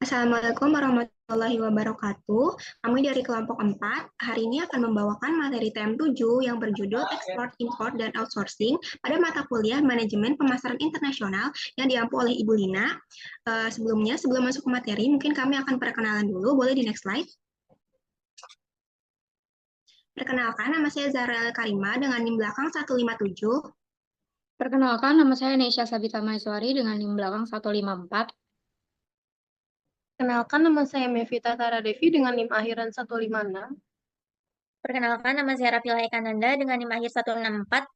Assalamualaikum warahmatullahi wabarakatuh. Kami dari kelompok 4 hari ini akan membawakan materi TM7 yang berjudul Ekspor, Import, dan Outsourcing pada mata kuliah Manajemen Pemasaran Internasional yang diampu oleh Ibu Lina. Sebelum masuk ke materi, mungkin kami akan perkenalan dulu. Boleh di next slide? Perkenalkan, nama saya Zara Karima dengan NIM belakang 157. Perkenalkan, nama saya Nesya Sabita Maiswari dengan NIM belakang 154. Kenalkan, nama saya Mevita Taradevi dengan NIM akhiran 156. Perkenalkan, nama saya Rafila Ekananda dengan NIM akhir 164.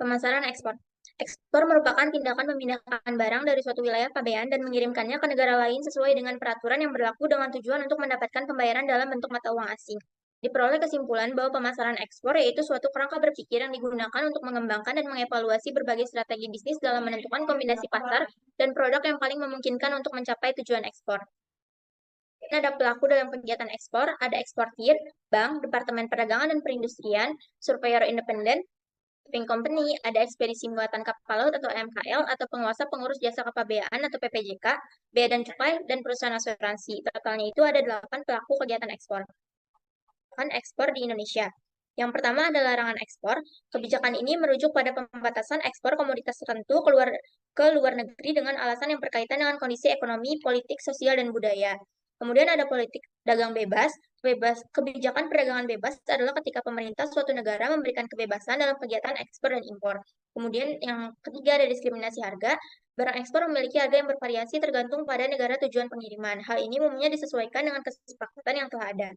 Pemasaran ekspor. Ekspor merupakan tindakan memindahkan barang dari suatu wilayah pabean dan mengirimkannya ke negara lain sesuai dengan peraturan yang berlaku dengan tujuan untuk mendapatkan pembayaran dalam bentuk mata uang asing. Diperoleh kesimpulan bahwa pemasaran ekspor yaitu suatu kerangka berpikir yang digunakan untuk mengembangkan dan mengevaluasi berbagai strategi bisnis dalam menentukan kombinasi pasar dan produk yang paling memungkinkan untuk mencapai tujuan ekspor. Ada pelaku dalam kegiatan ekspor, ada eksportir, bank, Departemen Perdagangan dan Perindustrian, surveyor independen, shipping company, ada ekspedisi muatan kapal laut atau MKL, atau penguasa pengurus jasa kepabeaan atau PPJK, bea dan cukai, dan perusahaan asuransi. Totalnya itu ada 8 pelaku kegiatan ekspor. Ekspor di Indonesia. Yang pertama adalah larangan ekspor. Kebijakan ini merujuk pada pembatasan ekspor komoditas tertentu ke luar negeri dengan alasan yang berkaitan dengan kondisi ekonomi, politik, sosial, dan budaya. Kemudian ada politik dagang bebas. Kebijakan perdagangan bebas adalah ketika pemerintah suatu negara memberikan kebebasan dalam kegiatan ekspor dan impor. Kemudian yang ketiga ada diskriminasi harga. Barang ekspor memiliki harga yang bervariasi tergantung pada negara tujuan pengiriman. Hal ini umumnya disesuaikan dengan kesepakatan yang telah ada.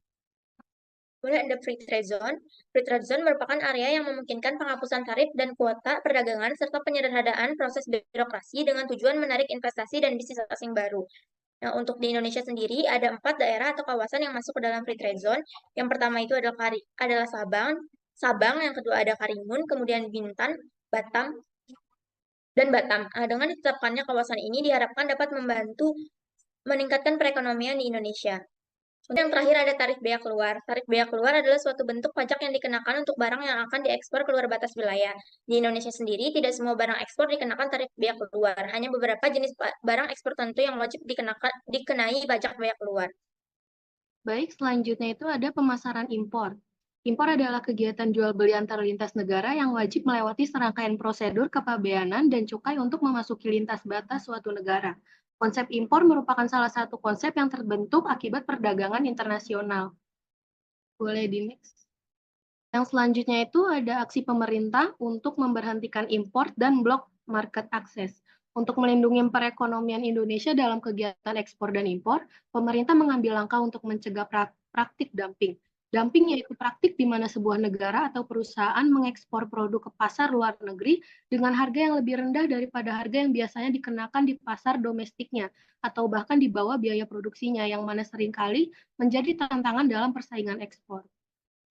Kemudian ada free trade zone. Free trade zone merupakan area yang memungkinkan penghapusan tarif dan kuota perdagangan serta penyederhanaan proses birokrasi dengan tujuan menarik investasi dan bisnis asing baru. Nah, untuk di Indonesia sendiri ada 4 daerah atau kawasan yang masuk ke dalam free trade zone. Yang pertama itu adalah Sabang, yang kedua ada Karimun, kemudian Bintan, Batam, dan Batam. Dengan ditetapkannya kawasan ini diharapkan dapat membantu meningkatkan perekonomian di Indonesia. Kemudian yang terakhir ada tarif bea keluar. Tarif bea keluar adalah suatu bentuk pajak yang dikenakan untuk barang yang akan diekspor keluar batas wilayah. Di Indonesia sendiri, tidak semua barang ekspor dikenakan tarif bea keluar. Hanya beberapa jenis barang ekspor tertentu yang wajib dikenai pajak bea keluar. Baik, selanjutnya itu ada pemasaran impor. Impor adalah kegiatan jual beli antar lintas negara yang wajib melewati serangkaian prosedur kepabeanan dan cukai untuk memasuki lintas batas suatu negara. Konsep impor merupakan salah satu konsep yang terbentuk akibat perdagangan internasional. Boleh di next. Yang selanjutnya itu ada aksi pemerintah untuk memberhentikan impor dan blok market access. Untuk melindungi perekonomian Indonesia dalam kegiatan ekspor dan impor, pemerintah mengambil langkah untuk mencegah praktik dumping. Dumping yaitu praktik di mana sebuah negara atau perusahaan mengekspor produk ke pasar luar negeri dengan harga yang lebih rendah daripada harga yang biasanya dikenakan di pasar domestiknya, atau bahkan di bawah biaya produksinya, yang mana seringkali menjadi tantangan dalam persaingan ekspor.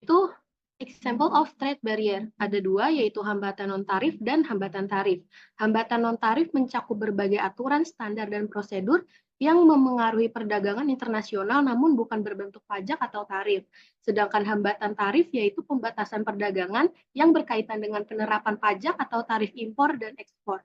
Itu example of trade barrier. Ada dua, yaitu hambatan non-tarif dan hambatan tarif. Hambatan non-tarif mencakup berbagai aturan, standar, dan prosedur yang memengaruhi perdagangan internasional namun bukan berbentuk pajak atau tarif. Sedangkan hambatan tarif yaitu pembatasan perdagangan yang berkaitan dengan penerapan pajak atau tarif impor dan ekspor.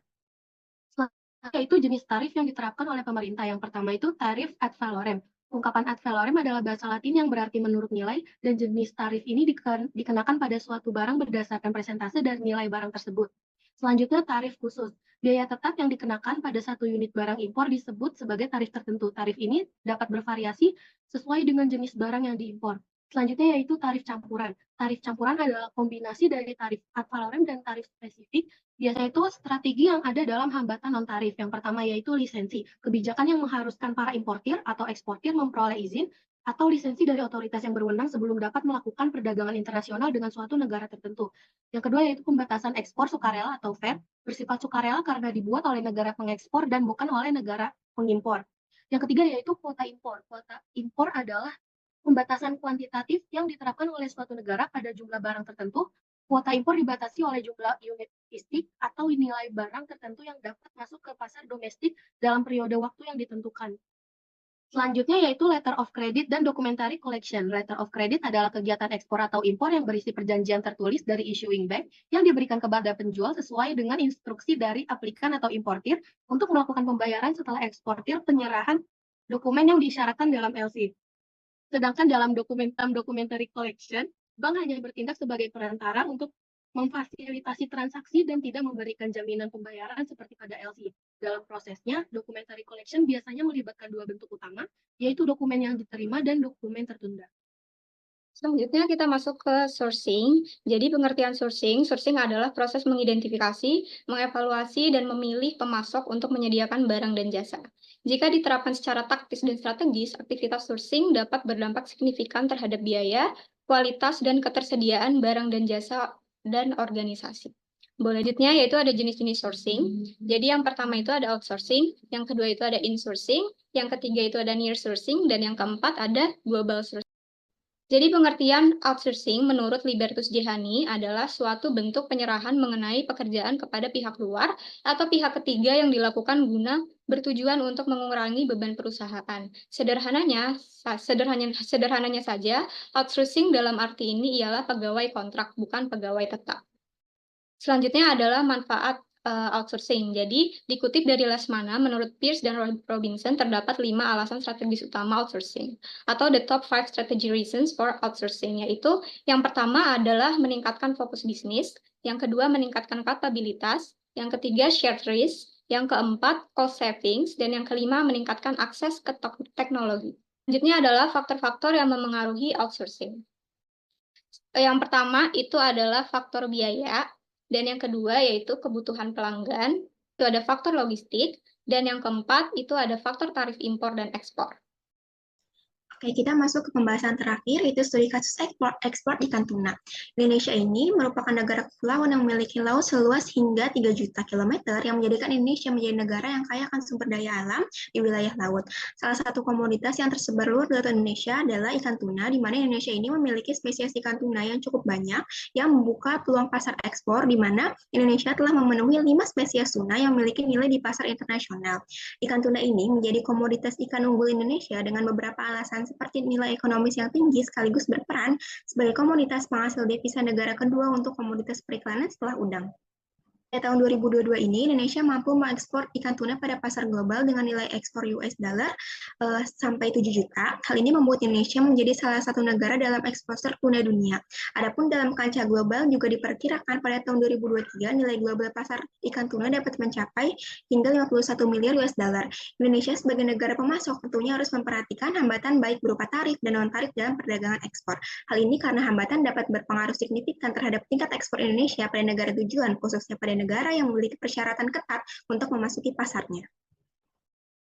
Selanjutnya yaitu jenis tarif yang diterapkan oleh pemerintah. Yang pertama itu tarif ad valorem. Ungkapan ad valorem adalah bahasa Latin yang berarti menurut nilai, dan jenis tarif ini dikenakan pada suatu barang berdasarkan persentase dari nilai barang tersebut. Selanjutnya tarif khusus. Biaya tetap yang dikenakan pada satu unit barang impor disebut sebagai tarif tertentu. Tarif ini dapat bervariasi sesuai dengan jenis barang yang diimpor. Selanjutnya yaitu tarif campuran. Tarif campuran adalah kombinasi dari tarif ad valorem dan tarif spesifik. Biasanya itu strategi yang ada dalam hambatan non-tarif. Yang pertama yaitu lisensi. Kebijakan yang mengharuskan para importir atau eksportir memperoleh izin atau lisensi dari otoritas yang berwenang sebelum dapat melakukan perdagangan internasional dengan suatu negara tertentu. Yang kedua yaitu pembatasan ekspor sukarela atau FED, bersifat sukarela karena dibuat oleh negara pengekspor dan bukan oleh negara pengimpor. Yang ketiga yaitu kuota impor. Kuota impor adalah pembatasan kuantitatif yang diterapkan oleh suatu negara pada jumlah barang tertentu. Kuota impor dibatasi oleh jumlah unit logistik atau nilai barang tertentu yang dapat masuk ke pasar domestik dalam periode waktu yang ditentukan. Selanjutnya yaitu letter of credit dan documentary collection. Letter of credit adalah kegiatan ekspor atau impor yang berisi perjanjian tertulis dari issuing bank yang diberikan kepada penjual sesuai dengan instruksi dari aplikan atau importir untuk melakukan pembayaran setelah eksportir penyerahan dokumen yang disyaratkan dalam LC. Sedangkan dalam documentary collection, bank hanya bertindak sebagai perantara untuk memfasilitasi transaksi dan tidak memberikan jaminan pembayaran seperti pada LC. Dalam prosesnya, documentary collection biasanya melibatkan dua bentuk utama, yaitu dokumen yang diterima dan dokumen tertunda. Selanjutnya kita masuk ke sourcing. Jadi pengertian sourcing adalah proses mengidentifikasi, mengevaluasi, dan memilih pemasok untuk menyediakan barang dan jasa. Jika diterapkan secara taktis dan strategis, aktivitas sourcing dapat berdampak signifikan terhadap biaya, kualitas, dan ketersediaan barang dan jasa dan organisasi. Selanjutnya yaitu ada jenis-jenis sourcing. Jadi yang pertama itu ada outsourcing, yang kedua itu ada insourcing, yang ketiga itu ada near sourcing, dan yang keempat ada global sourcing. Jadi pengertian outsourcing menurut Libertus Jehani adalah suatu bentuk penyerahan mengenai pekerjaan kepada pihak luar atau pihak ketiga yang dilakukan guna bertujuan untuk mengurangi beban perusahaan. Sederhananya saja, outsourcing dalam arti ini ialah pegawai kontrak, bukan pegawai tetap. Selanjutnya adalah manfaat outsourcing. Jadi, dikutip dari Lesmana, menurut Pierce dan Robinson, terdapat 5 alasan strategis utama outsourcing, atau the top 5 strategy reasons for outsourcing, yaitu yang pertama adalah meningkatkan fokus bisnis, yang kedua meningkatkan kapabilitas, yang ketiga shared risk, yang keempat cost savings, dan yang kelima meningkatkan akses ke teknologi. Selanjutnya adalah faktor-faktor yang memengaruhi outsourcing. Yang pertama itu adalah faktor biaya, dan yang kedua yaitu kebutuhan pelanggan, itu ada faktor logistik, dan yang keempat itu ada faktor tarif impor dan ekspor. Oke, kita masuk ke pembahasan terakhir, yaitu studi kasus ekspor ikan tuna. Indonesia ini merupakan negara kepulauan yang memiliki laut seluas hingga 3 juta kilometer, yang menjadikan Indonesia menjadi negara yang kaya akan sumber daya alam di wilayah laut. Salah satu komoditas yang tersebar luas di Indonesia adalah ikan tuna, di mana Indonesia ini memiliki spesies ikan tuna yang cukup banyak, yang membuka peluang pasar ekspor, di mana Indonesia telah memenuhi 5 spesies tuna yang memiliki nilai di pasar internasional. Ikan tuna ini menjadi komoditas ikan unggul Indonesia dengan beberapa alasan seperti nilai ekonomis yang tinggi sekaligus berperan sebagai komoditas penghasil devisa negara kedua untuk komoditas periklanan setelah udang. Pada tahun 2022 ini, Indonesia mampu mengekspor ikan tuna pada pasar global dengan nilai ekspor US dollar sampai 7 juta. Hal ini membuat Indonesia menjadi salah satu negara dalam ekspor tuna dunia. Adapun dalam kancah global juga diperkirakan pada tahun 2023 nilai global pasar ikan tuna dapat mencapai hingga 51 miliar US dollar. Indonesia sebagai negara pemasok tentunya harus memperhatikan hambatan baik berupa tarif dan non-tarif dalam perdagangan ekspor. Hal ini karena hambatan dapat berpengaruh signifikan terhadap tingkat ekspor Indonesia pada negara tujuan, khususnya pada negara yang memiliki persyaratan ketat untuk memasuki pasarnya.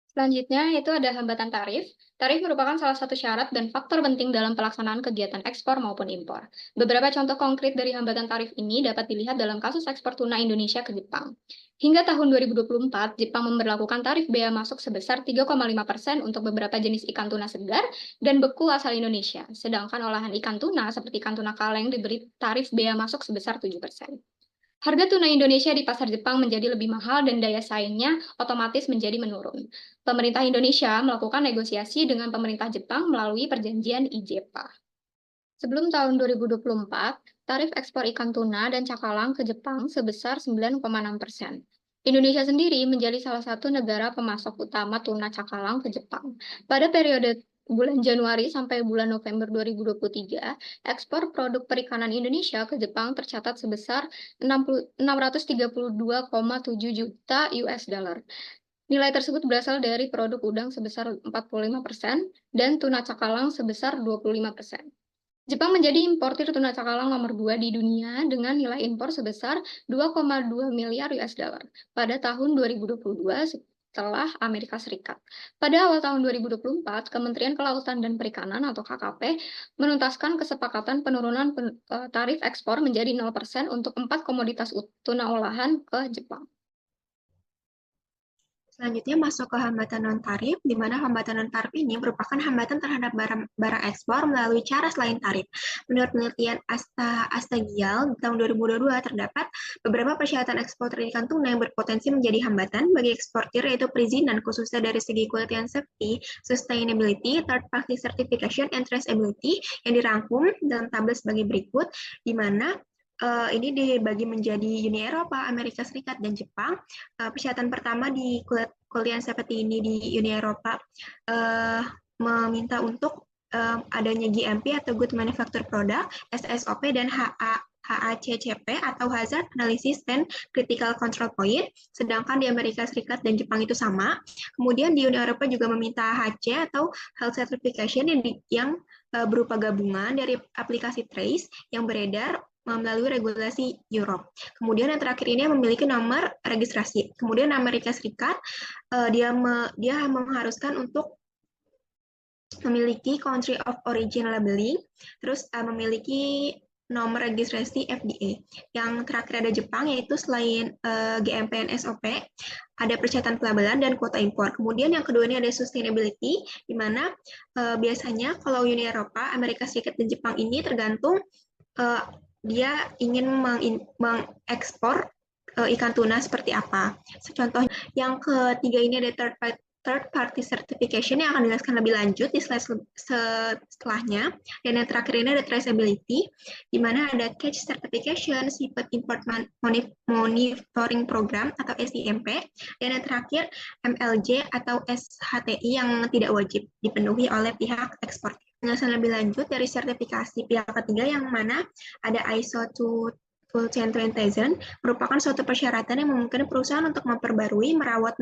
Selanjutnya itu ada hambatan tarif. Tarif merupakan salah satu syarat dan faktor penting dalam pelaksanaan kegiatan ekspor maupun impor. Beberapa contoh konkret dari hambatan tarif ini dapat dilihat dalam kasus ekspor tuna Indonesia ke Jepang. Hingga tahun 2024, Jepang memberlakukan tarif bea masuk sebesar 3,5% untuk beberapa jenis ikan tuna segar dan beku asal Indonesia. Sedangkan olahan ikan tuna seperti ikan tuna kaleng diberi tarif bea masuk sebesar 7%. Harga tuna Indonesia di pasar Jepang menjadi lebih mahal dan daya saingnya otomatis menjadi menurun. Pemerintah Indonesia melakukan negosiasi dengan pemerintah Jepang melalui perjanjian IJEPA. Sebelum tahun 2024, tarif ekspor ikan tuna dan cakalang ke Jepang sebesar 9,6%. Indonesia sendiri menjadi salah satu negara pemasok utama tuna cakalang ke Jepang. Pada periode bulan Januari sampai bulan November 2023, ekspor produk perikanan Indonesia ke Jepang tercatat sebesar 632,7 juta US dollar. Nilai tersebut berasal dari produk udang sebesar 45% dan tuna cakalang sebesar 25%. Jepang menjadi importir tuna cakalang nomor 2 di dunia dengan nilai impor sebesar 2,2 miliar US dollar pada tahun 2022 setelah Amerika Serikat. Pada awal tahun 2024, Kementerian Kelautan dan Perikanan atau KKP menuntaskan kesepakatan penurunan tarif ekspor menjadi 0% untuk 4 komoditas tuna olahan ke Jepang. Selanjutnya masuk ke hambatan non-tarif, di mana hambatan non-tarif ini merupakan hambatan terhadap barang ekspor melalui cara selain tarif. Menurut penelitian Astagial tahun 2022, terdapat beberapa persyaratan ekspor ikan tuna yang berpotensi menjadi hambatan bagi eksportir, yaitu perizinan khususnya dari segi quality and safety, sustainability, third party certification, and traceability yang dirangkum dalam tabel sebagai berikut, di mana ini dibagi menjadi Uni Eropa, Amerika Serikat, dan Jepang. Persyaratan pertama di kuliah seperti ini di Uni Eropa meminta untuk adanya GMP atau Good Manufacturer Product, SSOP, dan HACCP atau Hazard Analysis and Critical Control Point, sedangkan di Amerika Serikat dan Jepang itu sama. Kemudian di Uni Eropa juga meminta HC atau Health Certification yang berupa gabungan dari aplikasi Trace yang beredar melalui regulasi Europe. Kemudian yang terakhir ini memiliki nomor registrasi. Kemudian Amerika Serikat dia mengharuskan untuk memiliki country of origin labeling, terus memiliki nomor registrasi FDA. Yang terakhir ada Jepang, yaitu selain GMP dan SOP, ada persyaratan pelabelan dan kuota impor. Kemudian yang kedua ini ada sustainability, di mana biasanya kalau Uni Eropa, Amerika Serikat, dan Jepang ini tergantung dia ingin mengekspor ikan tuna seperti apa. Contoh yang ketiga ini ada third party certification yang akan dijelaskan lebih lanjut di slide setelahnya. Dan yang terakhir ini ada traceability, di mana ada catch certification, seafood import monitoring program atau SIMP, dan yang terakhir MLJ atau SHTI yang tidak wajib dipenuhi oleh pihak ekspor. Penjelasan lebih lanjut dari sertifikasi pihak ketiga yang mana ada ISO 27000 merupakan suatu persyaratan yang memungkinkan perusahaan untuk memperbarui, merawat,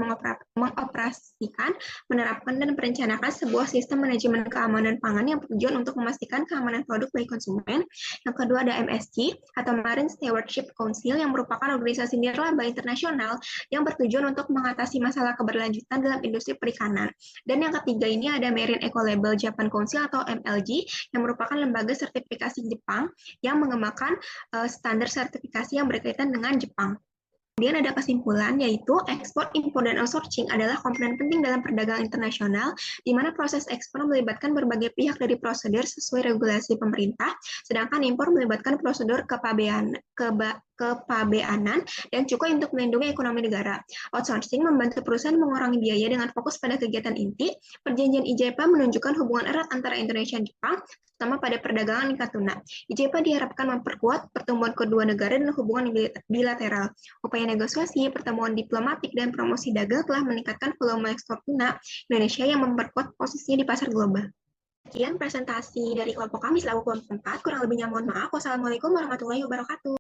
mengoperasikan, menerapkan, dan merencanakan sebuah sistem manajemen keamanan pangan yang bertujuan untuk memastikan keamanan produk bagi konsumen. Yang kedua ada MSC atau Marine Stewardship Council yang merupakan organisasi nirlaba internasional yang bertujuan untuk mengatasi masalah keberlanjutan dalam industri perikanan. Dan yang ketiga ini ada Marine Ecolabel Japan Council atau MLG yang merupakan lembaga sertifikasi Jepang yang mengembangkan standar sertifikasi yang berkaitan dengan Jepang. Kemudian ada kesimpulan, yaitu ekspor, impor, dan outsourcing adalah komponen penting dalam perdagangan internasional, di mana proses ekspor melibatkan berbagai pihak dari prosedur sesuai regulasi pemerintah, sedangkan impor melibatkan prosedur kepabeanan dan cukai untuk melindungi ekonomi negara. Outsourcing membantu perusahaan mengurangi biaya dengan fokus pada kegiatan inti. Perjanjian IJPA menunjukkan hubungan erat antara Indonesia dan Jepang, terutama pada perdagangan ikan tuna. IJPA diharapkan memperkuat pertumbuhan kedua negara dan hubungan bilateral. Upaya negosiasi, pertemuan diplomatik, dan promosi dagang telah meningkatkan volume ekspor tuna Indonesia yang memperkuat posisinya di pasar global. Sekian presentasi dari kelompok kami selaku kelompok 4. Kurang lebihnya mohon maaf. Wassalamualaikum warahmatullahi wabarakatuh.